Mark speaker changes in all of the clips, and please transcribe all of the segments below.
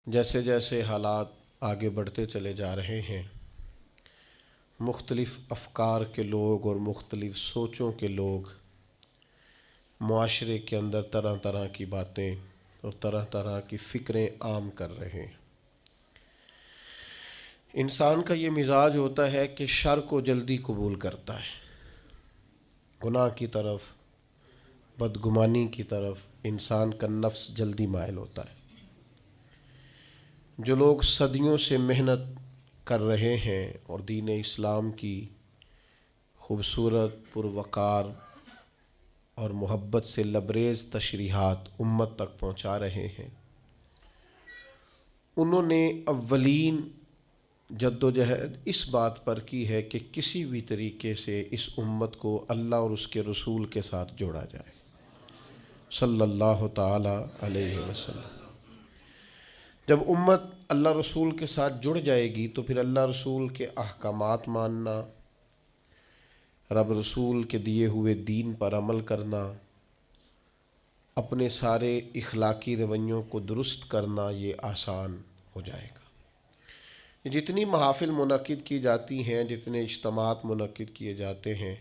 Speaker 1: جیسے جیسے حالات آگے بڑھتے چلے جا رہے ہیں، مختلف افکار کے لوگ اور مختلف سوچوں کے لوگ معاشرے کے اندر طرح طرح کی باتیں اور طرح طرح کی فکریں عام کر رہے ہیں۔ انسان کا یہ مزاج ہوتا ہے کہ شر کو جلدی قبول کرتا ہے، گناہ کی طرف، بدگمانی کی طرف انسان کا نفس جلدی مائل ہوتا ہے۔ جو لوگ صدیوں سے محنت کر رہے ہیں اور دین اسلام کی خوبصورت پروقار اور محبت سے لبریز تشریحات امت تک پہنچا رہے ہیں، انہوں نے اولین جد و جہد اس بات پر کی ہے کہ کسی بھی طریقے سے اس امت کو اللہ اور اس کے رسول کے ساتھ جوڑا جائے صلی اللہ تعالی علیہ وسلم۔ جب امت اللہ رسول کے ساتھ جڑ جائے گی تو پھر اللہ رسول کے احکامات ماننا، رب رسول کے دیے ہوئے دین پر عمل کرنا، اپنے سارے اخلاقی رویوں کو درست کرنا یہ آسان ہو جائے گا۔ جتنی محافل منعقد کی جاتی ہیں، جتنے اجتماعات منعقد کیے جاتے ہیں،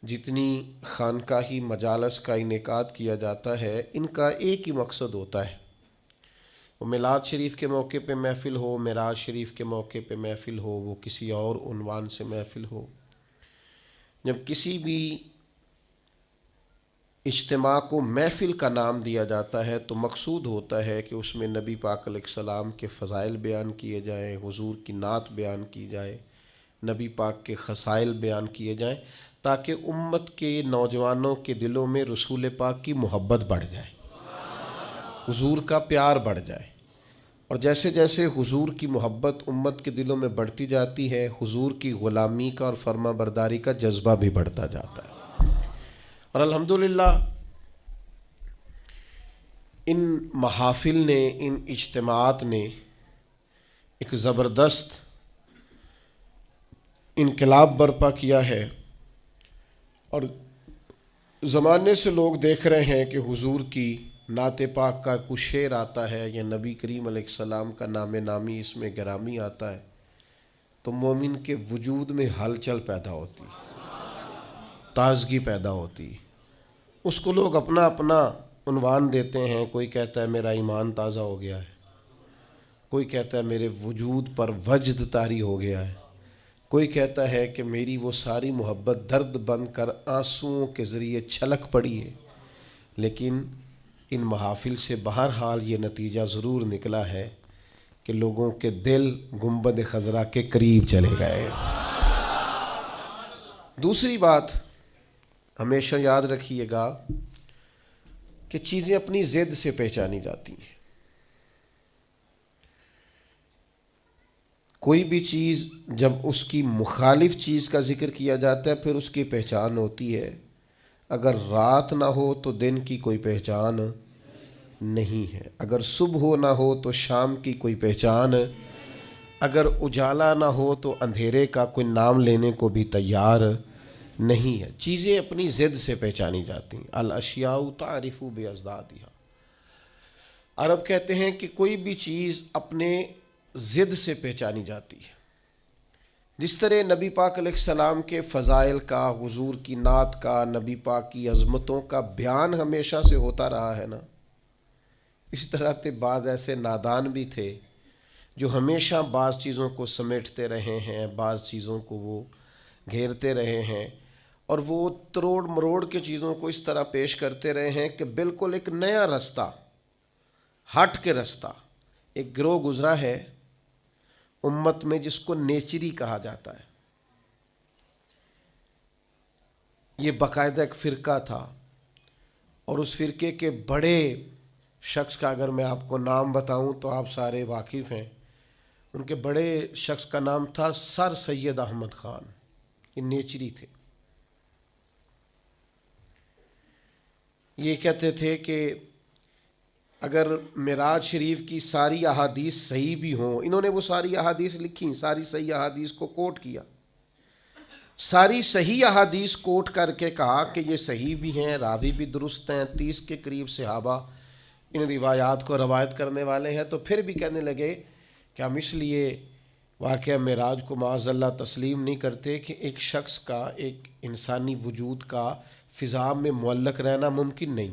Speaker 1: جتنی خانقاہی مجالس کا انعقاد کیا جاتا ہے، ان کا ایک ہی مقصد ہوتا ہے، وہ میلاد شریف کے موقع پہ محفل ہو، معراج شریف کے موقع پہ محفل ہو، وہ کسی اور عنوان سے محفل ہو۔ جب کسی بھی اجتماع کو محفل کا نام دیا جاتا ہے تو مقصود ہوتا ہے کہ اس میں نبی پاک علیہ السلام کے فضائل بیان کیے جائیں، حضور کی نعت بیان کی جائے، نبی پاک کے خصائل بیان کیے جائیں، تاکہ امت کے نوجوانوں کے دلوں میں رسول پاک کی محبت بڑھ جائے، حضور کا پیار بڑھ جائے۔ اور جیسے جیسے حضور کی محبت امت کے دلوں میں بڑھتی جاتی ہے، حضور کی غلامی کا اور فرما برداری کا جذبہ بھی بڑھتا جاتا ہے۔ اور الحمدللہ ان محافل نے، ان اجتماعات نے ایک زبردست انقلاب برپا کیا ہے، اور زمانے سے لوگ دیکھ رہے ہیں کہ حضور کی نعت پاک کا کچھ شعر آتا ہے یا نبی کریم علیہ السلام کا نام نامی اس میں گرامی آتا ہے تو مومن کے وجود میں ہلچل پیدا ہوتی، تازگی پیدا ہوتی۔ اس کو لوگ اپنا اپنا عنوان دیتے ہیں، کوئی کہتا ہے میرا ایمان تازہ ہو گیا ہے، کوئی کہتا ہے میرے وجود پر وجد طاری ہو گیا ہے، کوئی کہتا ہے کہ میری وہ ساری محبت درد بن کر آنسوؤں کے ذریعے چھلک پڑی ہے۔ لیکن ان محافل سے بہرحال یہ نتیجہ ضرور نکلا ہے کہ لوگوں کے دل گنبد خضرا کے قریب چلے گئے۔ دوسری بات ہمیشہ یاد رکھیے گا کہ چیزیں اپنی ضد سے پہچانی جاتی ہیں۔ کوئی بھی چیز جب اس کی مخالف چیز کا ذکر کیا جاتا ہے پھر اس کی پہچان ہوتی ہے۔ اگر رات نہ ہو تو دن کی کوئی پہچان نہیں ہے، اگر صبح نہ ہو تو شام کی کوئی پہچان، اگر اجالا نہ ہو تو اندھیرے کا کوئی نام لینے کو بھی تیار نہیں ہے۔ چیزیں اپنی ضد سے پہچانی جاتی ہیں۔ الاشیاء تعرف باضدادها۔ عرب کہتے ہیں کہ کوئی بھی چیز اپنے ضد سے پہچانی جاتی ہے۔ جس طرح نبی پاک علیہ السلام کے فضائل کا، حضور کی نعت کا، نبی پاک کی عظمتوں کا بیان ہمیشہ سے ہوتا رہا ہے نا، اس طرح سے بعض ایسے نادان بھی تھے جو ہمیشہ بعض چیزوں کو سمیٹتے رہے ہیں، بعض چیزوں کو وہ گھیرتے رہے ہیں، اور وہ تروڑ مروڑ کے چیزوں کو اس طرح پیش کرتے رہے ہیں کہ بالکل ایک نیا رستہ، ہٹ کے رستہ۔ ایک گروہ گزرا ہے امت میں جس کو نیچری کہا جاتا ہے، یہ باقاعدہ ایک فرقہ تھا، اور اس فرقے کے بڑے شخص کا اگر میں آپ کو نام بتاؤں تو آپ سارے واقف ہیں۔ ان کے بڑے شخص کا نام تھا سر سید احمد خان، یہ نیچری تھے۔ یہ کہتے تھے کہ اگر معراج شریف کی ساری احادیث صحیح بھی ہوں، انہوں نے وہ ساری احادیث لکھی، ساری صحیح احادیث کو کوٹ کیا، ساری صحیح احادیث کوٹ کر کے کہا کہ یہ صحیح بھی ہیں، راوی بھی درست ہیں، 30 کے قریب صحابہ ان روایات کو روایت کرنے والے ہیں تو پھر بھی کہنے لگے کہ ہم اس لیے واقعہ معراج کو معاذ اللہ تسلیم نہیں کرتے کہ ایک شخص کا، ایک انسانی وجود کا فضا میں معلق رہنا ممکن نہیں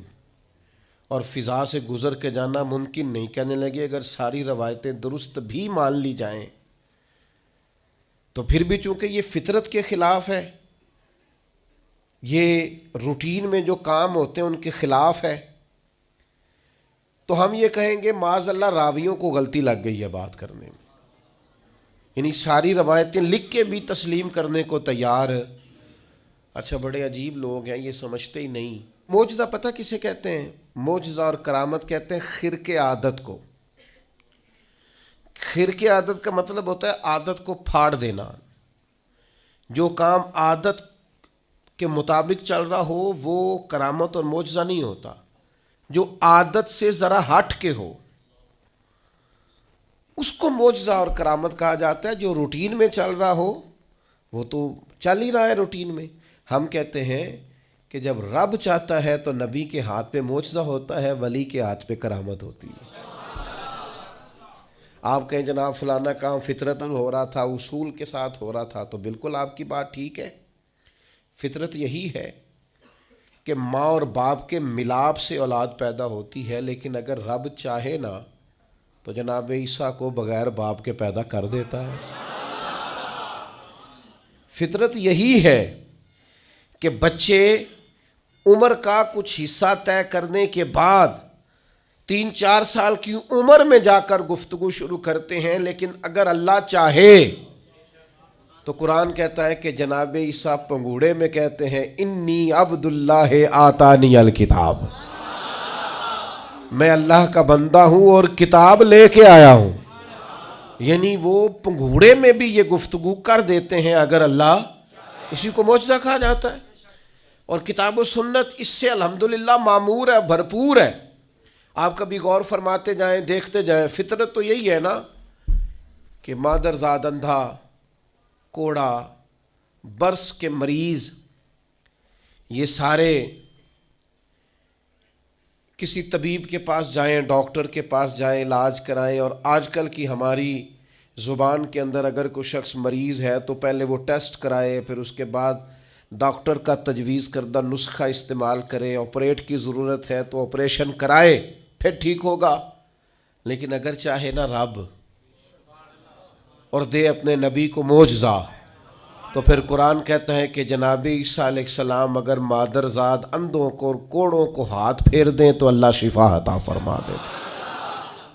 Speaker 1: اور فضا سے گزر کے جانا ممکن نہیں۔ کہنے لگے اگر ساری روایتیں درست بھی مان لی جائیں تو پھر بھی چونکہ یہ فطرت کے خلاف ہے، یہ روٹین میں جو کام ہوتے ہیں ان کے خلاف ہے، تو ہم یہ کہیں گے معاذ اللہ راویوں کو غلطی لگ گئی ہے بات کرنے میں، یعنی ساری روایتیں لکھ کے بھی تسلیم کرنے کو تیار۔ اچھا بڑے عجیب لوگ ہیں، یہ سمجھتے ہی نہیں۔ معجزہ پتہ کسے کہتے ہیں؟ معجزہ اور کرامت کہتے ہیں خرق عادت کو۔ خرق عادت کا مطلب ہوتا ہے عادت کو پھاڑ دینا۔ جو کام عادت کے مطابق چل رہا ہو وہ کرامت اور معجزہ نہیں ہوتا، جو عادت سے ذرا ہٹ کے ہو اس کو معجزہ اور کرامت کہا جاتا ہے۔ جو روٹین میں چل رہا ہو وہ تو چل ہی رہا ہے روٹین میں۔ ہم کہتے ہیں کہ جب رب چاہتا ہے تو نبی کے ہاتھ پہ معجزہ ہوتا ہے، ولی کے ہاتھ پہ کرامت ہوتی ہے۔ آپ کہیں جناب فلانا کام فطرتاً ہو رہا تھا، اصول کے ساتھ ہو رہا تھا، تو بالکل آپ کی بات ٹھیک ہے۔ فطرت یہی ہے کہ ماں اور باپ کے ملاپ سے اولاد پیدا ہوتی ہے، لیکن اگر رب چاہے نا تو جناب عیسیٰ کو بغیر باپ کے پیدا کر دیتا ہے۔ فطرت یہی ہے کہ بچے عمر کا کچھ حصہ طے کرنے کے بعد 3-4 سال کی عمر میں جا کر گفتگو شروع کرتے ہیں، لیکن اگر اللہ چاہے تو قرآن کہتا ہے کہ جناب عیسیٰ پنگوڑے میں کہتے ہیں انی عبد اللہ آتانی الکتاب، میں اللہ کا بندہ ہوں اور کتاب لے کے آیا ہوں۔ یعنی وہ پنگوڑے میں بھی یہ گفتگو کر دیتے ہیں اگر اللہ، اسی کو معجزہ کہا جاتا ہے۔ اور کتاب و سنت اس سے الحمدللہ معمور ہے، بھرپور ہے۔ آپ کبھی غور فرماتے جائیں، دیکھتے جائیں، فطرت تو یہی ہے نا کہ مادر زاد اندھا، کوڑا، برس کے مریض، یہ سارے کسی طبیب کے پاس جائیں، ڈاکٹر کے پاس جائیں، علاج کرائیں۔ اور آج کل کی ہماری زبان کے اندر اگر کوئی شخص مریض ہے تو پہلے وہ ٹیسٹ کرائے، پھر اس کے بعد ڈاکٹر کا تجویز کردہ نسخہ استعمال کرے، آپریٹ کی ضرورت ہے تو آپریشن کرائے، پھر ٹھیک ہوگا۔ لیکن اگر چاہے نا رب اور دے اپنے نبی کو معجزہ، تو پھر قرآن کہتا ہے کہ جناب عیسیٰ علیہ السلام اگر مادرزاد اندھوں کو اور کوڑوں کو ہاتھ پھیر دیں تو اللہ شفا عطا فرما دے،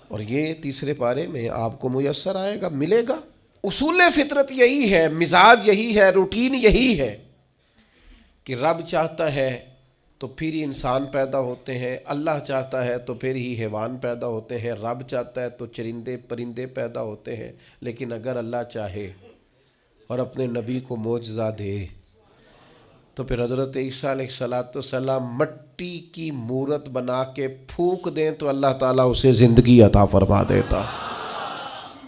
Speaker 1: اور یہ تیسرے پارے میں آپ کو میسر آئے گا، ملے گا۔ اصول فطرت یہی ہے، مزاج یہی ہے، روٹین یہی ہے کہ رب چاہتا ہے تو پھر ہی انسان پیدا ہوتے ہیں، اللہ چاہتا ہے تو پھر ہی حیوان پیدا ہوتے ہیں، رب چاہتا ہے تو چرندے پرندے پیدا ہوتے ہیں۔ لیکن اگر اللہ چاہے اور اپنے نبی کو معجزہ دے تو پھر حضرت عیسیٰ علیہ السلام مٹی کی مورت بنا کے پھونک دیں تو اللہ تعالیٰ اسے زندگی عطا فرما دیتا،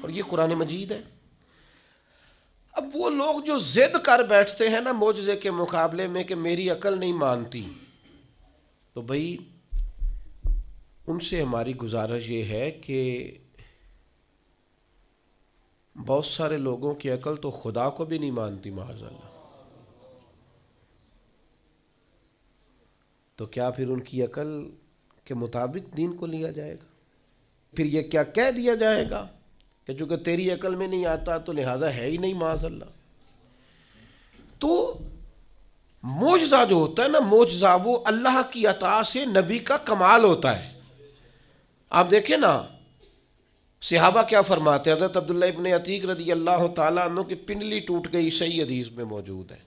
Speaker 1: اور یہ قرآن مجید ہے۔ اب وہ لوگ جو ضد کر بیٹھتے ہیں نا معجزے کے مقابلے میں کہ میری عقل نہیں مانتی، تو بھئی ان سے ہماری گزارش یہ ہے کہ بہت سارے لوگوں کی عقل تو خدا کو بھی نہیں مانتی معاذ اللہ، تو کیا پھر ان کی عقل کے مطابق دین کو لیا جائے گا؟ پھر یہ کیا کہہ دیا جائے گا کہ چونکہ تیری عقل میں نہیں آتا تو لہذا ہے ہی نہیں معاذ اللہ۔ تو معجزہ جو ہوتا ہے نا، معجزہ وہ اللہ کی عطا سے نبی کا کمال ہوتا ہے۔ آپ دیکھیں نا صحابہ کیا فرماتے ہیں، حضرت عبداللہ ابن عتیق رضی اللہ تعالیٰ عنہ کی پنڈلی ٹوٹ گئی، صحیح حدیث میں موجود ہے۔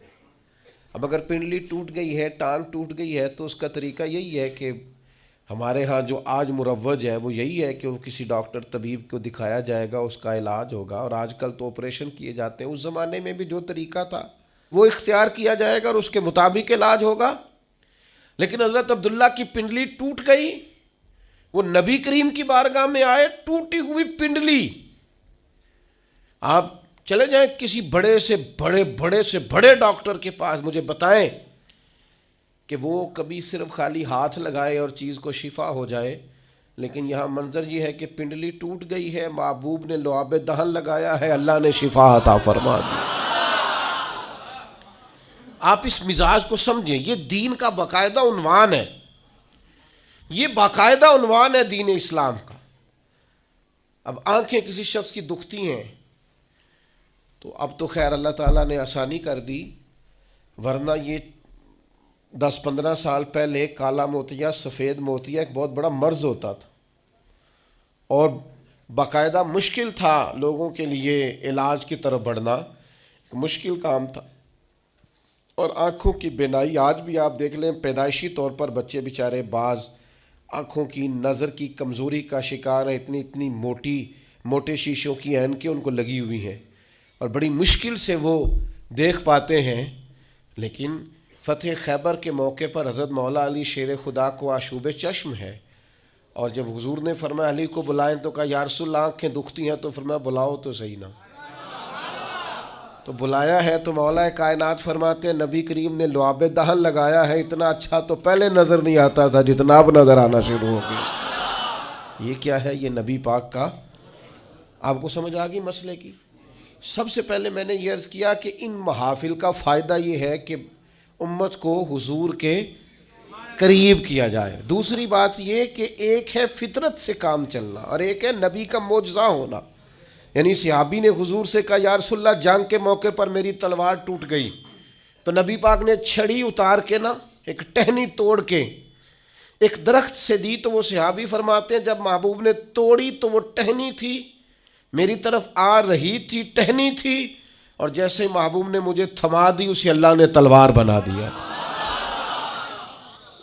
Speaker 1: اب اگر پنڈلی ٹوٹ گئی ہے، ٹانگ ٹوٹ گئی ہے، تو اس کا طریقہ یہی ہے کہ ہمارے ہاں جو آج مروج ہے وہ یہی ہے کہ وہ کسی ڈاکٹر طبیب کو دکھایا جائے گا، اس کا علاج ہوگا، اور آج کل تو آپریشن کیے جاتے ہیں۔ اس زمانے میں بھی جو طریقہ تھا وہ اختیار کیا جائے گا اور اس کے مطابق علاج ہوگا۔ لیکن حضرت عبداللہ کی پنڈلی ٹوٹ گئی، وہ نبی کریم کی بارگاہ میں آئے، ٹوٹی ہوئی پنڈلی، آپ چلے جائیں کسی بڑے سے بڑے ڈاکٹر کے پاس، مجھے بتائیں کہ وہ کبھی صرف خالی ہاتھ لگائے اور چیز کو شفا ہو جائے، لیکن یہاں منظر یہ ہے کہ پنڈلی ٹوٹ گئی ہے، محبوب نے لعاب دہن لگایا ہے، اللہ نے شفا عطا فرما دی۔ آپ اس مزاج کو سمجھیں، یہ دین کا باقاعدہ عنوان ہے، یہ باقاعدہ عنوان ہے دین اسلام کا۔ اب آنکھیں کسی شخص کی دکھتی ہیں تو اب تو خیر اللہ تعالیٰ نے آسانی کر دی، ورنہ یہ 10-15 سال پہلے کالا موتیا، سفید موتیا ایک بہت بڑا مرض ہوتا تھا اور باقاعدہ مشکل تھا لوگوں کے لیے علاج کی طرف بڑھنا، ایک مشکل کام تھا۔ اور آنکھوں کی بینائی آج بھی آپ دیکھ لیں، پیدائشی طور پر بچے بیچارے بعض آنکھوں کی نظر کی کمزوری کا شکار ہیں، اتنی موٹے شیشوں کی اینکیں ان کو لگی ہوئی ہیں اور بڑی مشکل سے وہ دیکھ پاتے ہیں۔ لیکن فتح خیبر کے موقع پر حضرت مولا علی شیر خدا کو آشوب چشم ہے، اور جب حضور نے فرمایا علی کو بلائیں تو کہا یا رسول اللہ آنکھیں دکھتی ہیں، تو فرمایا بلاؤ تو صحیح نا۔ تو بلایا ہے تو مولا کائنات فرماتے ہیں نبی کریم نے لعاب دہن لگایا ہے، اتنا اچھا تو پہلے نظر نہیں آتا تھا جتنا اب نظر آنا شروع ہو گیا۔ یہ کیا ہے؟ یہ نبی پاک کا، آپ کو سمجھ آ گئی مسئلے کی؟ سب سے پہلے میں نے یہ عرض کیا کہ ان محافل کا فائدہ یہ ہے کہ امت کو حضور کے قریب کیا جائے۔ دوسری بات یہ کہ ایک ہے فطرت سے کام چلنا اور ایک ہے نبی کا معجزہ ہونا۔ یعنی صحابی نے حضور سے کہا یا رسول اللہ جنگ کے موقع پر میری تلوار ٹوٹ گئی، تو نبی پاک نے چھڑی اتار کے نا ایک ٹہنی توڑ کے ایک درخت سے دی، تو وہ صحابی فرماتے ہیں جب محبوب نے توڑی تو وہ ٹہنی تھی، میری طرف آ رہی تھی، ٹہنی تھی، اور جیسے محبوب نے مجھے تھما دی اسے اللہ نے تلوار بنا دیا۔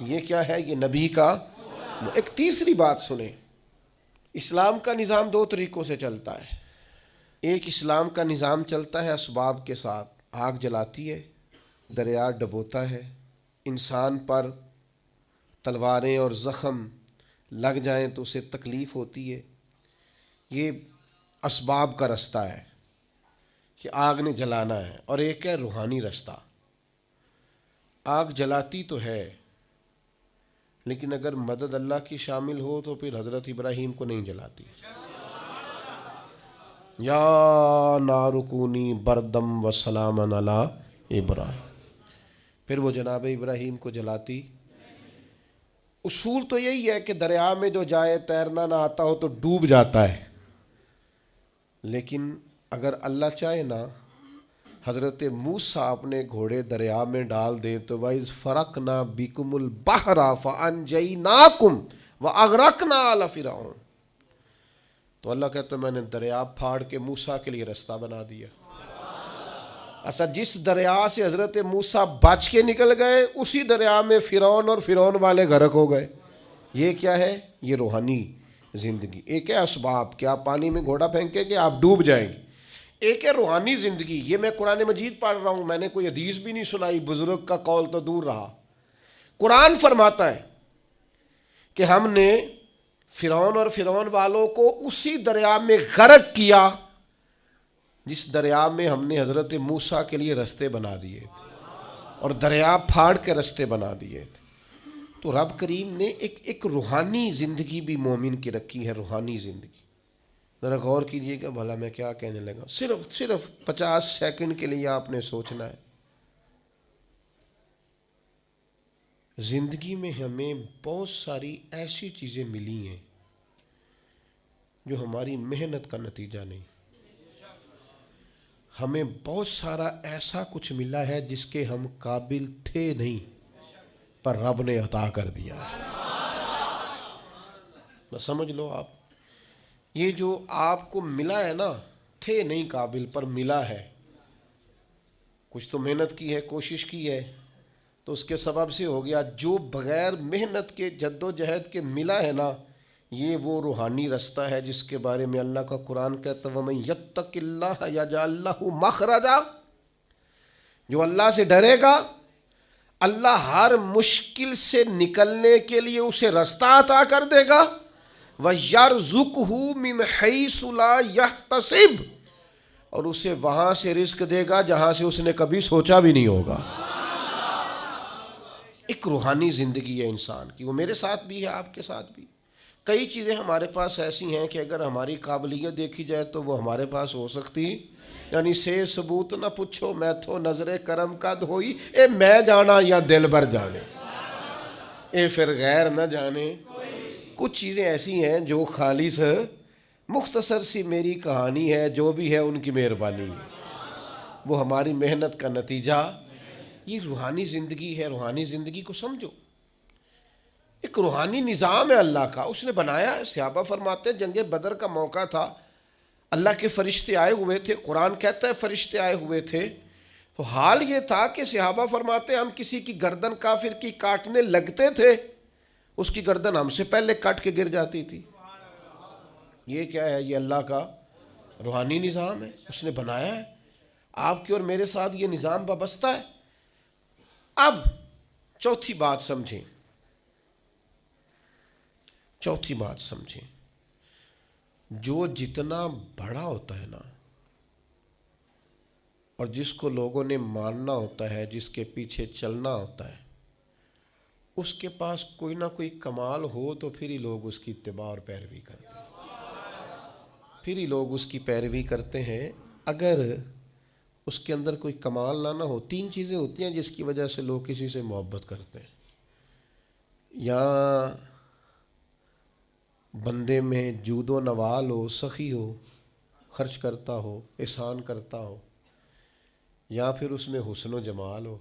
Speaker 1: یہ کیا ہے؟ یہ نبی کا۔ ایک تیسری بات سنیں، اسلام کا نظام 2 طریقوں سے چلتا ہے۔ ایک اسلام کا نظام چلتا ہے اسباب کے ساتھ، آگ جلاتی ہے، دریا ڈبوتا ہے، انسان پر تلواریں اور زخم لگ جائیں تو اسے تکلیف ہوتی ہے، یہ اسباب کا رستہ ہے کہ آگ نے جلانا ہے۔ اور ایک ہے روحانی رستہ، آگ جلاتی تو ہے لیکن اگر مدد اللہ کی شامل ہو تو پھر حضرت ابراہیم کو نہیں جلاتی۔ یا نار کونی بردم و سلاما علی ابراہیم، پھر وہ جناب ابراہیم کو جلاتی۔ اصول تو یہی ہے کہ دریا میں جو جائے تیرنا نہ آتا ہو تو ڈوب جاتا ہے، لیکن اگر اللہ چاہے نا حضرت موسیٰ اپنے گھوڑے دریا میں ڈال دیں تو وَإِذْ فَرَقْنَا بِكُمُ الْبَحْرَ فَأَنْجَيْنَاكُمْ وَأَغْرَقْنَا آلَ فِرْعَوْنَ، تو اللہ کہتا ہے میں نے دریا پھاڑ کے موسیٰ کے لیے رستہ بنا دیا۔ اچھا، جس دریا سے حضرت موسیٰ بچ کے نکل گئے اسی دریا میں فرعون اور فرعون والے غرق ہو گئے۔ یہ کیا ہے؟ یہ روحانی زندگی۔ ایک ہے اسباب کہ آپ پانی میں گھوڑا پھینکیں گے آپ ڈوب جائیں گے، ایک ہے روحانی زندگی۔ یہ میں قرآن مجید پڑھ رہا ہوں، میں نے کوئی حدیث بھی نہیں سنائی، بزرگ کا قول تو دور رہا۔ قرآن فرماتا ہے کہ ہم نے فرعون اور فرعون والوں کو اسی دریا میں غرق کیا جس دریا میں ہم نے حضرت موسیٰ کے لیے رستے بنا دیے اور دریا پھاڑ کے رستے بنا دیے۔ تو رب کریم نے ایک روحانی زندگی بھی مومن کی رکھی ہے، روحانی زندگی۔ ذرا غور کیجئے گا، بھلا میں کیا کہنے لگا، صرف 50 سیکنڈ کے لیے آپ نے سوچنا ہے۔ زندگی میں ہمیں بہت ساری ایسی چیزیں ملی ہیں جو ہماری محنت کا نتیجہ نہیں، ہمیں بہت سارا ایسا کچھ ملا ہے جس کے ہم قابل تھے نہیں پر رب نے عطا کر دیا ہے۔ بس سمجھ لو آپ، یہ جو آپ کو ملا ہے نا، تھے نہیں قابل پر ملا ہے، کچھ تو محنت کی ہے، کوشش کی ہے تو اس کے سبب سے ہو گیا۔ جو بغیر محنت کے جد و جہد کے ملا ہے نا، یہ وہ روحانی رستہ ہے جس کے بارے میں اللہ کا قرآن کہتا ہے وَمَن يَتَّقِ اللَّهَ يَجْعَل لَّهُ مَخْرَجًا، جو اللہ سے ڈرے گا اللہ ہر مشکل سے نکلنے کے لیے اسے رستہ عطا کر دے گا، وَيَرْزُقْهُ مِنْ حَيْثُ لَا يَحْتَسِبُ، اور اسے وہاں سے رزق دے گا جہاں سے اس نے کبھی سوچا بھی نہیں ہوگا۔ ایک روحانی زندگی ہے انسان کی، وہ میرے ساتھ بھی ہے، آپ کے ساتھ بھی۔ کئی چیزیں ہمارے پاس ایسی ہیں کہ اگر ہماری قابلیت دیکھی جائے تو وہ ہمارے پاس ہو سکتی، یعنی سے ثبوت نہ پوچھو میں تو نظر کرم قد ہوئی، اے میں جانا یا دل بھر جانے، اے پھر غیر نہ جانے۔ کچھ چیزیں ایسی ہیں جو خالص مختصر سی میری کہانی ہے، جو بھی ہے ان کی مہربانی ہے، وہ ہماری محنت کا نتیجہ۔ یہ روحانی زندگی ہے، روحانی زندگی کو سمجھو، ایک روحانی نظام ہے اللہ کا، اس نے بنایا ہے۔ صحابہ فرماتے ہیں جنگ بدر کا موقع تھا، اللہ کے فرشتے آئے ہوئے تھے، قرآن کہتا ہے فرشتے آئے ہوئے تھے، تو حال یہ تھا کہ صحابہ فرماتے ہیں ہم کسی کی گردن کافر کی کاٹنے لگتے تھے، اس کی گردن ہم سے پہلے کٹ کے گر جاتی تھی۔ یہ کیا ہے؟ یہ اللہ کا روحانی نظام ہے، اس نے بنایا ہے، آپ کے اور میرے ساتھ یہ نظام وابستہ ہے۔ اب چوتھی بات سمجھیں، چوتھی بات سمجھیں، جو جتنا بڑا ہوتا ہے نا، اور جس کو لوگوں نے ماننا ہوتا ہے، جس کے پیچھے چلنا ہوتا ہے، اس کے پاس کوئی نہ کوئی کمال ہو تو پھر ہی لوگ اس کی اتباع اور پیروی کرتے ہیں، پھر ہی لوگ اس کی پیروی کرتے ہیں۔ اگر اس کے اندر کوئی کمال نہ ہو، تین چیزیں ہوتی ہیں جس کی وجہ سے لوگ کسی سے محبت کرتے ہیں، یا بندے میں جود و نوال ہو، سخی ہو، خرچ کرتا ہو، احسان کرتا ہو، یا پھر اس میں حسن و جمال ہو،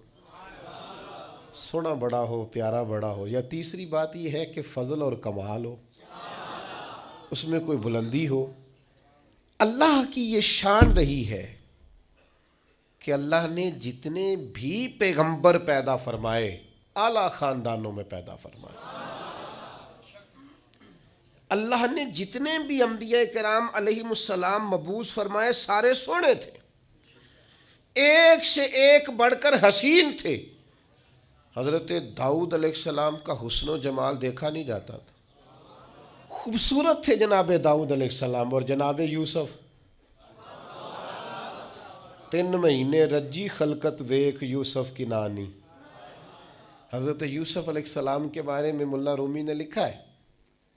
Speaker 1: سونا بڑا ہو، پیارا بڑا ہو، یا تیسری بات یہ ہے کہ فضل اور کمال ہو، اس میں کوئی بلندی ہو۔ اللہ کی یہ شان رہی ہے کہ اللہ نے جتنے بھی پیغمبر پیدا فرمائے اعلیٰ خاندانوں میں پیدا فرمائے، اللہ نے جتنے بھی انبیاء کرام علیہم السلام مبعوث فرمائے سارے سونے تھے، ایک سے ایک بڑھ کر حسین تھے۔ حضرت داؤد علیہ السلام کا حسن و جمال دیکھا نہیں جاتا تھا، خوبصورت تھے جناب داؤد علیہ السلام، اور جناب یوسف 3 مہینے رجی خلقت ویک یوسف کی نانی۔ حضرت یوسف علیہ السلام کے بارے میں ملا رومی نے لکھا ہے،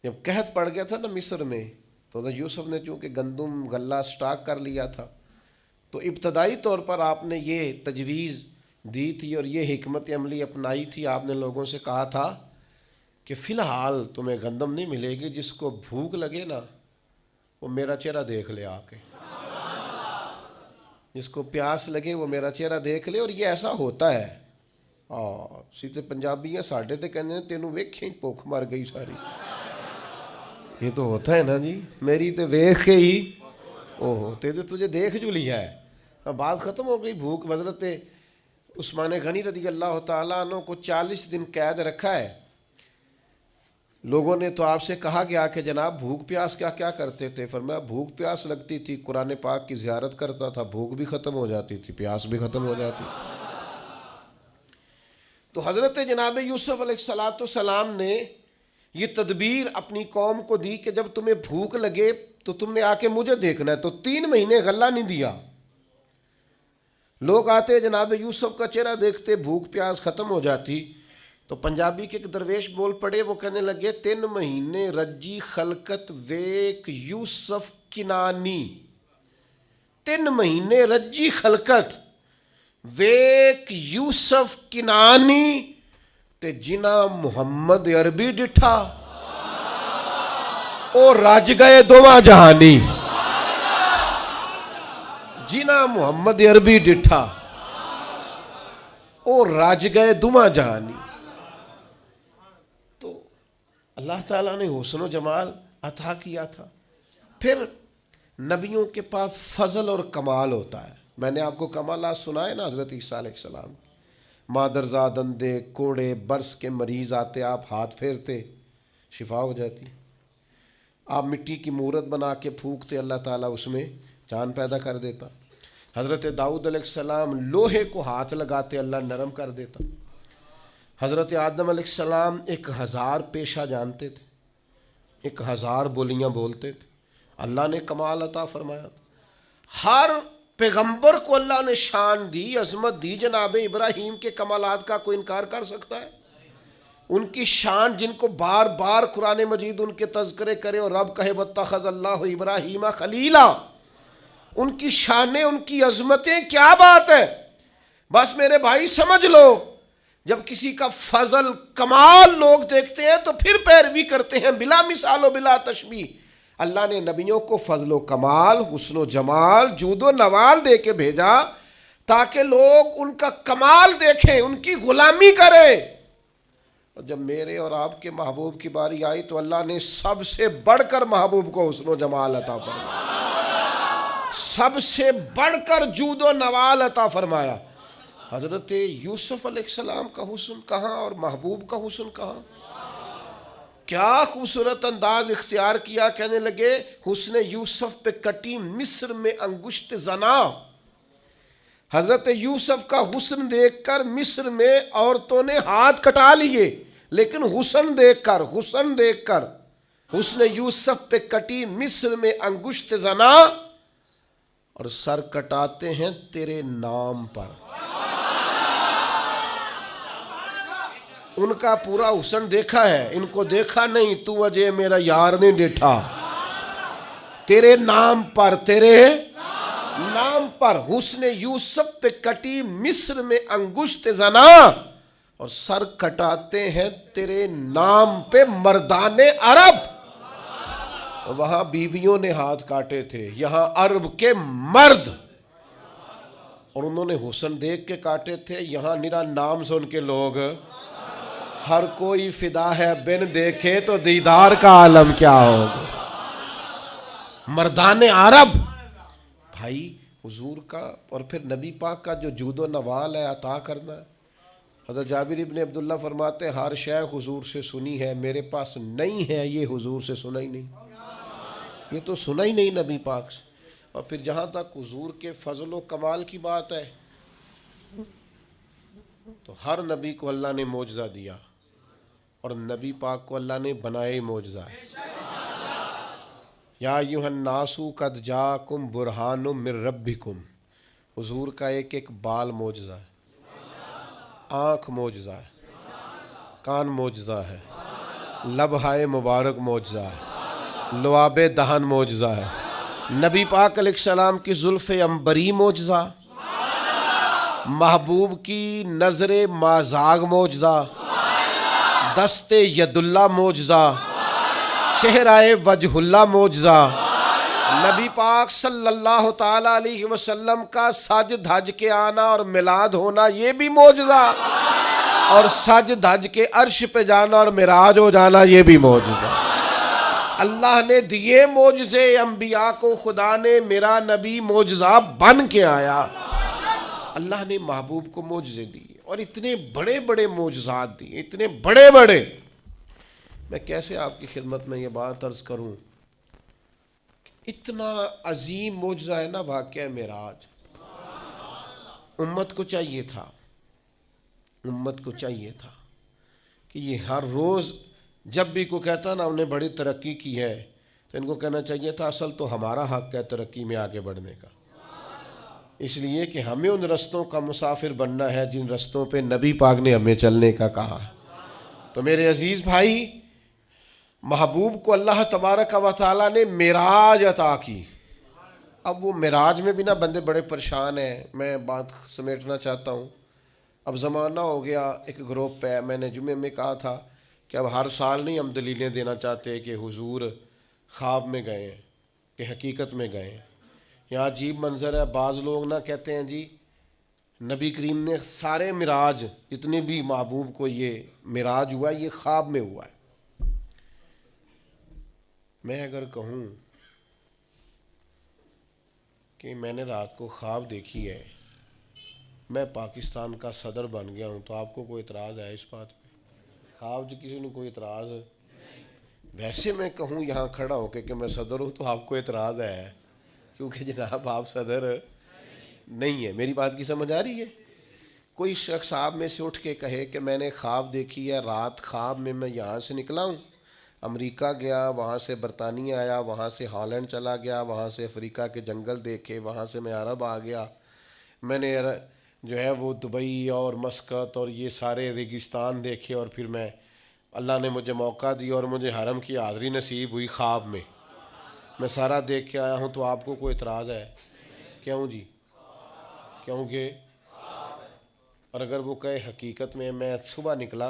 Speaker 1: جب قحط پڑ گیا تھا نا مصر میں، تو حضرت یوسف نے چونکہ گندم غلہ سٹاک کر لیا تھا، تو ابتدائی طور پر آپ نے یہ تجویز دی تھی اور یہ حکمت عملی اپنائی تھی، آپ نے لوگوں سے کہا تھا کہ فی الحال تمہیں گندم نہیں ملے گی، جس کو بھوک لگے نا وہ میرا چہرہ دیکھ لے آ کے، جس کو پیاس لگے وہ میرا چہرہ دیکھ لے۔ اور یہ ایسا ہوتا ہے، سیدھے پنجابی ہیں ساڈے تے کہنے ہیں تینوں ویکھیں بھوک مر گئی ساری، یہ تو ہوتا ہے نا جی، میری تے ویکھ کے ہی اوہ تجھے دیکھ جو لیا ہے، بات ختم ہو گئی۔ بھوک حضرت عثمان غنی رضی اللہ تعالیٰ عنہ کو 40 دن قید رکھا ہے، لوگوں نے تو آپ سے کہا گیا کہ جناب بھوک پیاس کیا کیا کرتے تھے؟ فرمایا بھوک پیاس لگتی تھی، قرآن پاک کی زیارت کرتا تھا، بھوک بھی ختم ہو جاتی تھی، پیاس بھی ختم ہو جاتی۔ تو حضرت جناب یوسف علیہ السلام نے یہ تدبیر اپنی قوم کو دی کہ جب تمہیں بھوک لگے تو تم نے آ کے مجھے دیکھنا ہے، تو 3 مہینے غلہ نہیں دیا۔ لوگ آتے جناب یوسف کا چہرہ دیکھتے، بھوک پیاس ختم ہو جاتی، تو پنجابی کے ایک درویش بول پڑے، وہ کہنے لگے 3 مہینے رجی خلقت ویک یوسف کنانی، 3 مہینے رجی خلقت ویک یوسف کنانی تے جنا محمد عربی ڈٹھا او رج گئے دوواں جہانی، جنا محمد عربی ڈٹھا او رج گئے دوواں جہانی۔ تو اللہ تعالیٰ نے حسن و جمال عطا کیا تھا۔ پھر نبیوں کے پاس فضل اور کمال ہوتا ہے، میں نے آپ کو کمالات سنائے نا، حضرت عیسیٰ علیہ السلام، مادرزاد اندھے کوڑے برس کے مریض آتے، آپ ہاتھ پھیرتے شفا ہو جاتی، آپ مٹی کی مورت بنا کے پھونکتے، اللہ تعالیٰ اس میں جان پیدا کر دیتا۔ حضرت داؤد علیہ السلام لوہے کو ہاتھ لگاتے، اللہ نرم کر دیتا۔ حضرت آدم علیہ السلام 1000 پیشہ جانتے تھے، 1000 بولیاں بولتے تھے، اللہ نے کمال عطا فرمایا۔ ہر پیغمبر کو اللہ نے شان دی، عظمت دی۔ جناب ابراہیم کے کمالات کا کوئی انکار کر سکتا ہے؟ ان کی شان جن کو بار بار قرآن مجید ان کے تذکرے کرے اور رب کہے واتخذ اللہ ابراہیم خلیلا، ان کی شانیں، ان کی عظمتیں، کیا بات ہے. بس میرے بھائی سمجھ لو، جب کسی کا فضل کمال لوگ دیکھتے ہیں تو پھر پیروی کرتے ہیں بلا مثال و بلا تشبیہ. اللہ نے نبیوں کو فضل و کمال، حسن و جمال، جود و نوال دے کے بھیجا تاکہ لوگ ان کا کمال دیکھیں، ان کی غلامی کریں. اور جب میرے اور آپ کے محبوب کی باری آئی تو اللہ نے سب سے بڑھ کر محبوب کو حسن و جمال عطا فرمایا، سب سے بڑھ کر جود و نوال عطا فرمایا. حضرت یوسف علیہ السلام کا حسن کہاں اور محبوب کا حسن کہاں. کیا خوبصورت انداز اختیار کیا، کہنے لگے حسن یوسف پہ کٹی مصر میں انگشت زنا. حضرت یوسف کا حسن دیکھ کر مصر میں عورتوں نے ہاتھ کٹا لیے، لیکن حسن دیکھ کر حسن یوسف پہ کٹی مصر میں انگشت زنا، اور سر کٹاتے ہیں تیرے نام پر. ان کا پورا حسن دیکھا ہے، ان کو دیکھا نہیں. تو وجہ میرا یار نہیں ڈیٹھا، تیرے نام پر، تیرے نام پر. حسن یوسف پہ کٹی مصر میں انگشت زنا، اور سر کٹاتے ہیں تیرے نام پہ مردان عرب. وہاں بیویوں نے ہاتھ کاٹے تھے، یہاں عرب کے مرد، اور انہوں نے حسن دیکھ کے کاٹے تھے. یہاں نرا نام سن کے لوگ، ہر کوئی فدا ہے بن دیکھے تو دیدار کا عالم کیا ہوگا. مردان عرب بھائی حضور کا، اور پھر نبی پاک کا جو جود و نوال ہے عطا کرنا ہے. حضرت جابر ابن عبداللہ فرماتے ہیں ہر شے حضور سے سنی ہے، میرے پاس نہیں ہے یہ حضور سے سنا ہی نہیں، یہ تو سنا ہی نہیں نبی پاک سے. اور پھر جہاں تک حضور کے فضل و کمال کی بات ہے تو ہر نبی کو اللہ نے معجزہ دیا، اور نبی پاک کو اللہ نے بنائے معجزہ ہے. یا ایھا الناس قد جاءکم برہان من ربکم. حضور کا ایک ایک بال معجزہ ہے، آنکھ معجزہ ہے، کان معجزہ ہے، لبہائے مبارک معجزہ ہے، لعاب دہن معجزہ ہے، نبی پاک علیہ السلام کی زلف عنبری معجزہ، محبوب کی نظر مازاغ معجزہ، دست ید اللہ معجزہ، چہرہ وجہ اللہ معجزہ، نبی پاک صلی اللہ تعالیٰ علیہ وسلم کا سج دھج کے آنا اور میلاد ہونا یہ بھی معجزہ، اور سج دھج کے عرش پہ جانا اور معراج ہو جانا یہ بھی معجزہ. اللہ نے دیے معجزے انبیاء کو، خدا نے میرا نبی معجزہ بن کے آیا. اللہ نے محبوب کو معجزے دیے اور اتنے بڑے بڑے معجزات دیے، اتنے بڑے بڑے. میں کیسے آپ کی خدمت میں یہ بات عرض کروں، اتنا عظیم معجزہ ہے نا واقعہ معراج. امت کو چاہیے تھا کہ یہ ہر روز جب بھی کوئی کہتا نا انہیں بڑی ترقی کی ہے تو ان کو کہنا چاہیے تھا اصل تو ہمارا حق ہے ترقی میں آگے بڑھنے کا، اس لیے کہ ہمیں ان رستوں کا مسافر بننا ہے جن رستوں پہ نبی پاک نے ہمیں چلنے کا کہا ہے. تو میرے عزیز بھائی، محبوب کو اللہ تبارک و تعالیٰ نے معراج عطا کی. اب وہ معراج میں بھی نا بندے بڑے پریشان ہیں. میں بات سمیٹنا چاہتا ہوں. اب زمانہ ہو گیا ایک گروپ پہ، میں نے جمعے میں کہا تھا کہ اب ہر سال نہیں ہم دلیلیں دینا چاہتے کہ حضور خواب میں گئے ہیں کہ حقیقت میں گئے ہیں. یہاں عجیب منظر ہے، بعض لوگ نہ کہتے ہیں جی نبی کریم نے سارے معراج جتنے بھی محبوب کو یہ معراج ہوا یہ خواب میں ہوا ہے. میں اگر کہوں کہ میں نے رات کو خواب دیکھی ہے، میں پاکستان کا صدر بن گیا ہوں، تو آپ کو کوئی اعتراض ہے اس بات پہ؟ خواب جو کسی نے کوئی اعتراض ہے؟ ویسے میں کہوں یہاں کھڑا ہو کہ میں صدر ہوں تو آپ کو اعتراض ہے، کیونکہ جناب آپ صدر نہیں ہے. میری بات کی سمجھ آ رہی ہے؟ کوئی شخص آپ میں سے اٹھ کے کہے کہ میں نے خواب دیکھی ہے، رات خواب میں یہاں سے نکلا ہوں، امریکہ گیا، وہاں سے برطانیہ آیا، وہاں سے ہالینڈ چلا گیا، وہاں سے افریقہ کے جنگل دیکھے، وہاں سے میں عرب آ گیا، میں نے جو ہے وہ دبئی اور مسقط اور یہ سارے ریگستان دیکھے، اور پھر میں اللہ نے مجھے موقع دیا اور مجھے حرم کی حاضری نصیب ہوئی خواب میں سارا دیکھ کے آیا ہوں، تو آپ کو کوئی اعتراض ہے؟ کیوں جی؟ کیونکہ اور اگر وہ کہے حقیقت میں صبح نکلا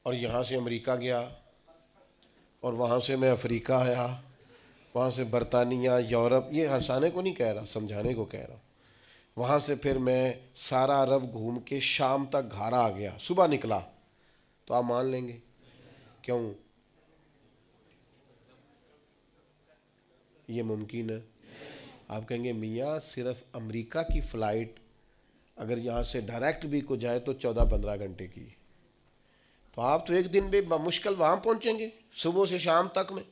Speaker 1: اور یہاں سے امریکہ گیا اور وہاں سے میں افریقہ آیا، وہاں سے برطانیہ، یورپ، یہ ہنسانے کو نہیں کہہ رہا، سمجھانے کو کہہ رہا ہوں، وہاں سے پھر میں سارا عرب گھوم کے شام تک گھر آ گیا، صبح نکلا، تو آپ مان لیں گے؟ کیوں؟ یہ ممکن ہے؟ آپ کہیں گے میاں صرف امریکہ کی فلائٹ اگر یہاں سے ڈائریکٹ بھی کو جائے تو 14-15 گھنٹے کی، تو آپ تو ایک دن بھی بمشکل وہاں پہنچیں گے صبح سے شام تک میں،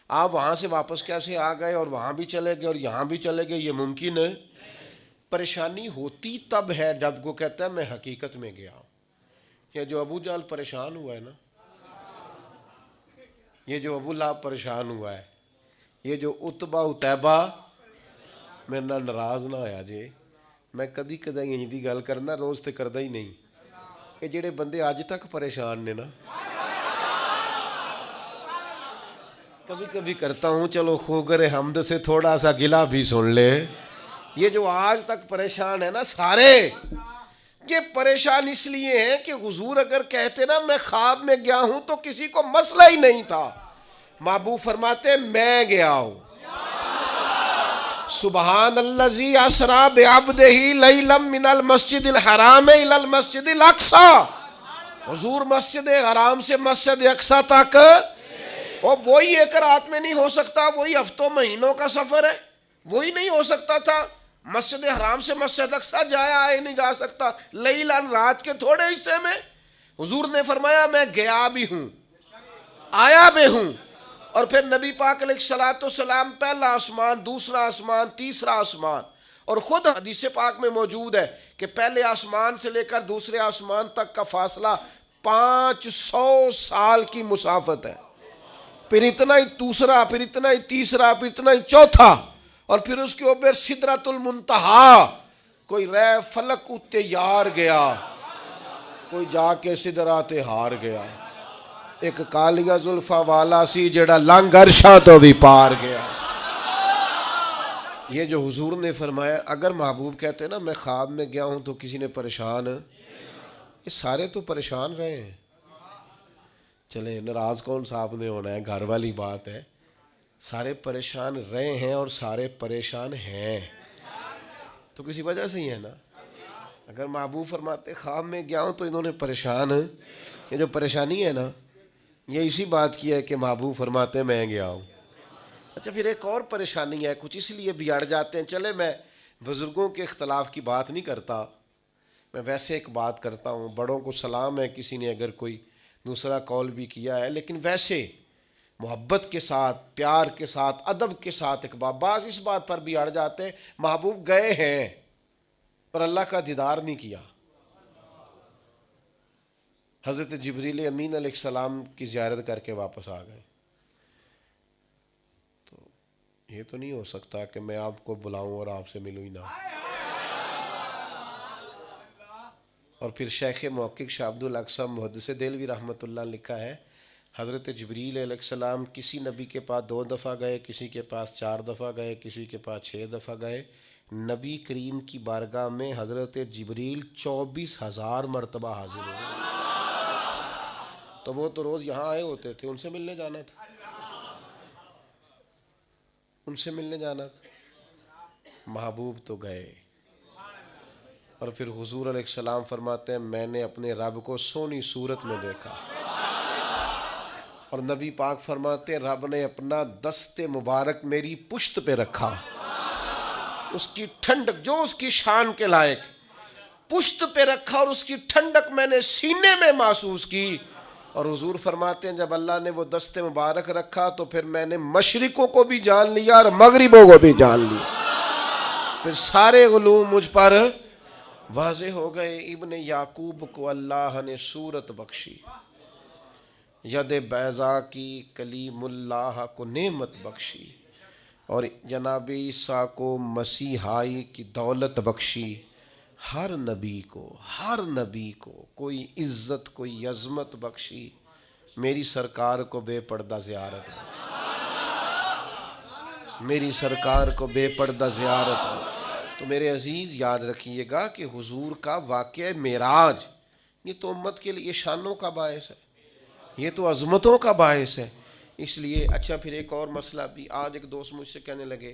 Speaker 1: آپ وہاں سے واپس کیسے آ گئے اور وہاں بھی چلے گئے اور یہاں بھی چلے گئے؟ یہ ممکن ہے؟ پریشانی ہوتی تب ہے جب کو کہتا ہے میں حقیقت میں گیا ہوں۔ یہ جو ابو جہل پریشان ہوا ہے نا، یہ جو ابو لہب پریشان ہوا ہے، یہ جو اتبا اتیبہ، میرے نال ناراض نہ ہویا جے، میں کدی انج دی گل کرنا، روز تے کردا ہی نہیں، یہ جڑے بندے اج تک پریشان نے نا، کبھی کبھی کرتا ہوں چلو خوگر حمد سے تھوڑا سا گلہ بھی سن لے، یہ جو آج تک پریشان ہے نا سارے، یہ پریشان اس لیے ہیں کہ حضور اگر کہتے نا میں خواب میں گیا ہوں تو کسی کو مسئلہ ہی نہیں تھا، محبوب فرماتے میں گیا ہوں۔ سبحان الذی اسری بعبدہ لیلا من المسجد الحرام الی المسجد الاقصی، حضور مسجد حرام سے مسجد اقصی تک، اور وہی ایک رات میں نہیں ہو سکتا، وہی ہفتوں مہینوں کا سفر ہے، وہی نہیں ہو سکتا تھا، مسجد حرام سے مسجد اقصی جایا آئے نہیں جا سکتا، لیلاً رات کے تھوڑے حصے میں، حضور نے فرمایا میں گیا بھی ہوں آیا بھی ہوں، اور پھر نبی پاک علیہ الصلوۃ والسلام پہلا آسمان، دوسرا آسمان، تیسرا آسمان، اور خود حدیث پاک میں موجود ہے کہ پہلے آسمان سے لے کر دوسرے آسمان تک کا فاصلہ 500 سال کی مسافت ہے، پھر اتنا ہی دوسرا، پھر اتنا ہی تیسرا، پھر اتنا ہی چوتھا، اور پھر اس کے اوپر سدرۃ المنتہا، کوئی رہ فلک اتے یار گیا، کوئی جا کے سدرات ہار گیا، ایک کالیاں زلفاں والا سی جڑا لنگ عرشاں تو بھی پار گیا۔ یہ جو حضور نے فرمایا، اگر محبوب کہتے ہیں نا میں خواب میں گیا ہوں تو کسی نے پریشان، یہ سارے تو پریشان رہے ہیں، چلے ناراض کون صاحب نے ہونا ہے، گھر والی بات ہے، سارے پریشان رہے ہیں اور سارے پریشان ہیں، تو کسی وجہ سے ہی ہے نا۔ اگر محبوب فرماتے خواب میں گیا ہوں تو انہوں نے پریشان، یہ جو پریشانی ہے نا یہ اسی بات کی ہے کہ محبوب فرماتے میں گیا ہوں۔ اچھا پھر ایک اور پریشانی ہے، کچھ اس لیے بھی اڑ جاتے ہیں، چلے میں بزرگوں کے اختلاف کی بات نہیں کرتا، میں ویسے ایک بات کرتا ہوں، بڑوں کو سلام ہے کسی نے اگر کوئی دوسرا قول بھی کیا ہے، لیکن ویسے محبت کے ساتھ، پیار کے ساتھ، ادب کے ساتھ ایک بعض اس بات پر بھی اڑ جاتے ہیں، محبوب گئے ہیں پر اللہ کا دیدار نہیں کیا، حضرت جبریل امین علیہ السلام کی زیارت کر کے واپس آ گئے، تو یہ تو نہیں ہو سکتا کہ میں آپ کو بلاؤں اور آپ سے ملوں ہی نہ۔ اور پھر شیخ محقق شاہ عبد الاقصی محدث دہلوی رحمۃ اللہ لکھا ہے، حضرت جبریل علیہ السلام کسی نبی کے پاس 2 دفعہ گئے، کسی کے پاس 4 دفعہ گئے، کسی کے پاس 6 دفعہ گئے، نبی کریم کی بارگاہ میں حضرت جبریل 24,000 مرتبہ حاضر ہوئے، تو وہ تو روز یہاں آئے ہوتے تھے، ان سے ملنے جانا تھا، ان سے ملنے جانا تھا، محبوب تو گئے۔ اور پھر حضور علیہ السلام فرماتے ہیں میں نے اپنے رب کو سونی صورت میں دیکھا، اور نبی پاک فرماتے ہیں رب نے اپنا دست مبارک میری پشت پہ رکھا، اس کی ٹھنڈک جو اس کی شان کے لائق پشت پہ رکھا، اور اس کی ٹھنڈک میں نے سینے میں محسوس کی، اور حضور فرماتے ہیں جب اللہ نے وہ دست مبارک رکھا تو پھر میں نے مشرقوں کو بھی جان لیا اور مغربوں کو بھی جان لیا، پھر سارے علوم مجھ پر واضح ہو گئے۔ ابن یعقوب کو اللہ نے صورت بخشی، ید بیضا کی کلیم اللہ کو نعمت بخشی، اور جناب عیسیٰ کو مسیحائی کی دولت بخشی، ہر نبی کو کوئی عزت کوئی عظمت بخشی، میری سرکار کو بے پردہ زیارت بخشی، میری سرکار کو بے پردہ زیارت بخشی۔ تو میرے عزیز یاد رکھیے گا کہ حضور کا واقعہ معراج یہ تو امت کے لیے شانوں کا باعث ہے، یہ تو عظمتوں کا باعث ہے۔ اس لیے اچھا پھر ایک اور مسئلہ بھی، آج ایک دوست مجھ سے کہنے لگے،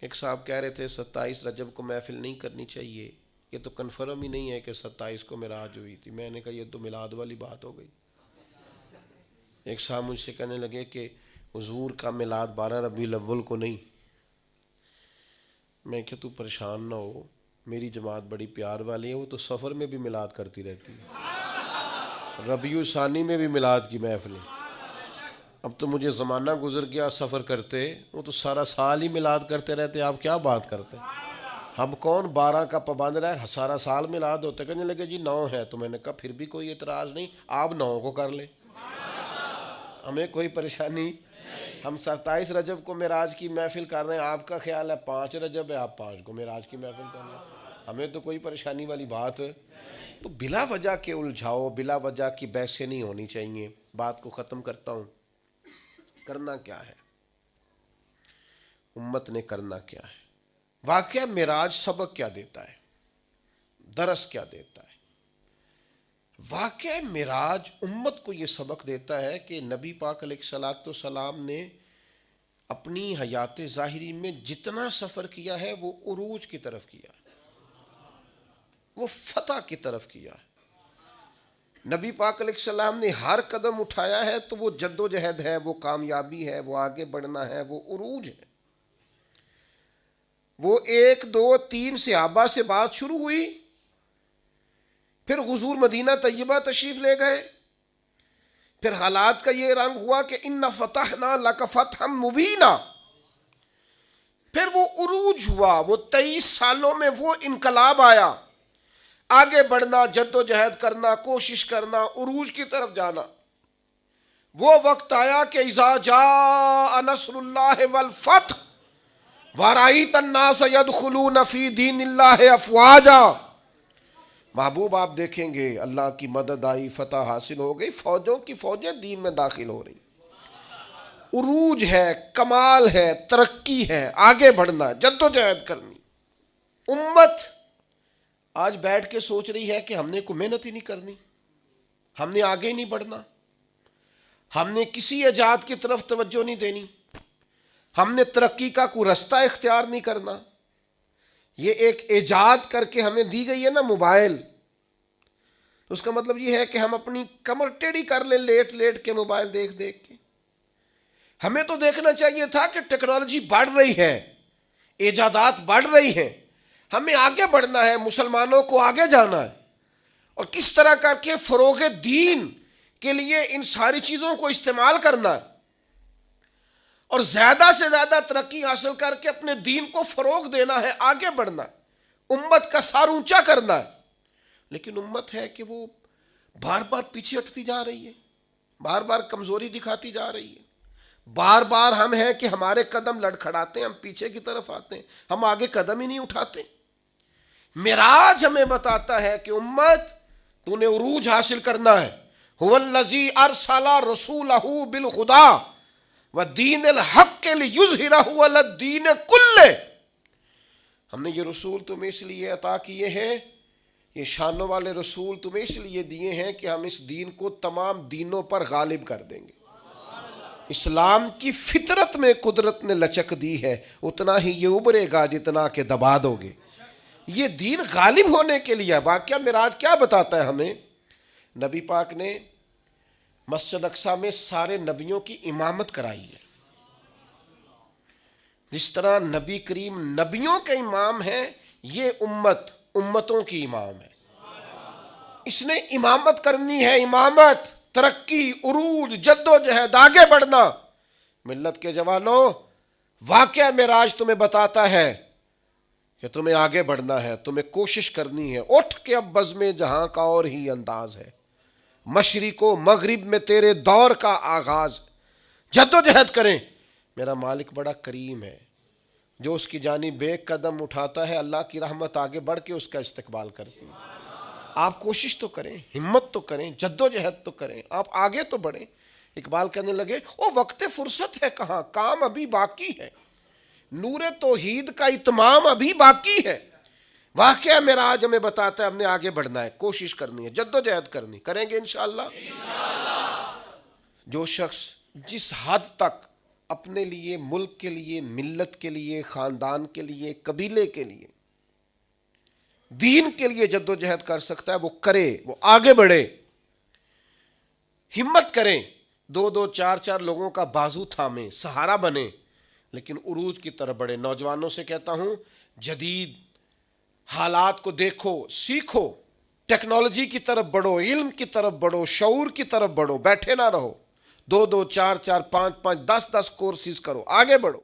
Speaker 1: ایک صاحب کہہ رہے تھے 27 رجب کو محفل نہیں کرنی چاہیے، یہ تو کنفرم ہی نہیں ہے کہ 27 کو معراج ہوئی تھی۔ میں نے کہا یہ تو میلاد والی بات ہو گئی۔ ایک صاحب مجھ سے کہنے لگے کہ حضور کا میلاد 12 ربیع الاول کو نہیں۔ میں کہ تو پریشان نہ ہو، میری جماعت بڑی پیار والی ہے، وہ تو سفر میں بھی میلاد کرتی رہتی ہے، ربیع الثانی میں بھی میلاد کی محفلیں۔ اب تو مجھے زمانہ گزر گیا سفر کرتے، وہ تو سارا سال ہی میلاد کرتے رہتے، آپ کیا بات کرتے؟ ہم کون 12 کا پابند رہے، سارا سال میلاد ہوتا ہے۔ کہنے لگے جی 9 ہے، تو میں نے کہا پھر بھی کوئی اعتراض نہیں، آپ 9 کو کر لیں، ہمیں کوئی پریشانی۔ ہم 27 رجب کو معراج کی محفل کر رہے ہیں، آپ کا خیال ہے 5 رجب ہے، آپ 5 کو معراج کی محفل کر رہے ہیں، ہمیں تو کوئی پریشانی والی بات ہے۔ تو بلا وجہ کے الجھاؤ، بلا وجہ کی بحثیں نہیں ہونی چاہیے۔ بات کو ختم کرتا ہوں، کرنا کیا ہے، امت نے کرنا کیا ہے؟ واقعہ معراج سبق کیا دیتا ہے، درس کیا دیتا ہے؟ واقعہ معراج امت کو یہ سبق دیتا ہے کہ نبی پاک علیہ الصلوۃ والسلام نے اپنی حیات ظاہری میں جتنا سفر کیا ہے وہ عروج کی طرف کیا، وہ فتح کی طرف کیا ہے۔ نبی پاک علیہ السلام نے ہر قدم اٹھایا ہے تو وہ جد و جہد ہے، وہ کامیابی ہے، وہ آگے بڑھنا ہے، وہ عروج ہے۔ وہ 1 2 3 صحابہ سے بات شروع ہوئی، پھر حضور مدینہ طیبہ تشریف لے گئے، پھر حالات کا یہ رنگ ہوا کہ ان فتحنا لک فتحا مبینا، پھر وہ عروج ہوا، وہ 23 سالوں میں وہ انقلاب آیا، آگے بڑھنا، جد و جہد کرنا، کوشش کرنا، عروج کی طرف جانا۔ وہ وقت آیا کہ اذا جاء نصر اللہ والفتح وَرَأَيْتَ النَّاسَ يَدْخُلُونَ فِي دِينِ اللَّهِ أَفْوَاجًا، محبوب آپ دیکھیں گے اللہ کی مدد آئی، فتح حاصل ہو گئی، فوجوں کی فوجیں دین میں داخل ہو رہی، عروج ہے، کمال ہے، ترقی ہے، آگے بڑھنا، جد و جہد کرنی۔ امت آج بیٹھ کے سوچ رہی ہے کہ ہم نے کوئی محنت ہی نہیں کرنی، ہم نے آگے ہی نہیں بڑھنا، ہم نے کسی ایجاد کی طرف توجہ نہیں دینی، ہم نے ترقی کا کوئی رستہ اختیار نہیں کرنا۔ یہ ایک ایجاد کر کے ہمیں دی گئی ہے نا موبائل، تو اس کا مطلب یہ ہے کہ ہم اپنی کمر ٹیڑھی کر لیں لیٹ لیٹ کے موبائل دیکھ دیکھ کے۔ ہمیں تو دیکھنا چاہیے تھا کہ ٹیکنالوجی بڑھ رہی ہے، ایجادات بڑھ رہی ہیں، ہمیں آگے بڑھنا ہے، مسلمانوں کو آگے جانا ہے، اور کس طرح کر کے فروغ دین کے لیے ان ساری چیزوں کو استعمال کرنا ہے، اور زیادہ سے زیادہ ترقی حاصل کر کے اپنے دین کو فروغ دینا ہے، آگے بڑھنا ہے، امت کا سر اونچا کرنا ہے۔ لیکن امت ہے کہ وہ بار بار پیچھے ہٹتی جا رہی ہے، بار بار کمزوری دکھاتی جا رہی ہے، بار بار ہم ہیں کہ ہمارے قدم لڑکھڑاتے ہیں، ہم پیچھے کی طرف آتے ہیں، ہم آگے قدم ہی نہیں اٹھاتے۔ معراج ہمیں بتاتا ہے کہ امت تو نے عروج حاصل کرنا ہے۔ هو الذی ارسل رسولہ بالہدی ودین الحق لیظہرہ علی الدین کلہ۔ ہم نے یہ رسول تمہیں اس لیے عطا کیے ہیں، یہ شانوں والے رسول تمہیں اس لیے دیے ہیں کہ ہم اس دین کو تمام دینوں پر غالب کر دیں گے۔ اسلام کی فطرت میں قدرت نے لچک دی ہے، اتنا ہی یہ ابھرے گا جتنا کہ دبا دو گے۔ یہ دین غالب ہونے کے لیے۔ واقعہ معراج کیا بتاتا ہے ہمیں؟ نبی پاک نے مسجد اقصیٰ میں سارے نبیوں کی امامت کرائی ہے۔ جس طرح نبی کریم نبیوں کے امام ہیں، یہ امت امتوں کی امام ہے۔ اس نے امامت کرنی ہے، امامت، ترقی، عروج، جد و جہد، آگے بڑھنا۔ ملت کے جوانوں، واقعہ معراج تمہیں بتاتا ہے کہ تمہیں آگے بڑھنا ہے، تمہیں کوشش کرنی ہے۔ اٹھ کے اب بزم جہاں کا اور ہی انداز ہے، مشرق و مغرب میں تیرے دور کا آغاز، جد و جہد کریں۔ میرا مالک بڑا کریم ہے، جو اس کی جانب ایک قدم اٹھاتا ہے اللہ کی رحمت آگے بڑھ کے اس کا استقبال کرتی ہے۔ آپ کوشش تو کریں، ہمت تو کریں، جد و جہد تو کریں، آپ آگے تو بڑھیں۔ اقبال کہنے لگے او وقت فرصت ہے کہاں، کام ابھی باقی ہے، نور توحید کا اتمام ابھی باقی ہے۔ واقعہ میرا آج ہمیں بتاتا ہے ہم نے آگے بڑھنا ہے، کوشش کرنی ہے، جد و جہد کرنی، کریں گے انشاءاللہ۔ جو شخص جس حد تک اپنے لیے، ملک کے لیے، ملت کے لیے، خاندان کے لیے، قبیلے کے لیے، دین کے لیے جد و جہد کر سکتا ہے وہ کرے، وہ آگے بڑھے، ہمت کریں، دو دو چار چار لوگوں کا بازو تھامیں، سہارا بنے، لیکن عروج کی طرف بڑھے۔ نوجوانوں سے کہتا ہوں جدید حالات کو دیکھو، سیکھو، ٹیکنالوجی کی طرف بڑھو، علم کی طرف بڑھو، شعور کی طرف بڑھو، بیٹھے نہ رہو، دو دو چار چار پانچ پانچ 10 10 کورسز کرو، آگے بڑھو۔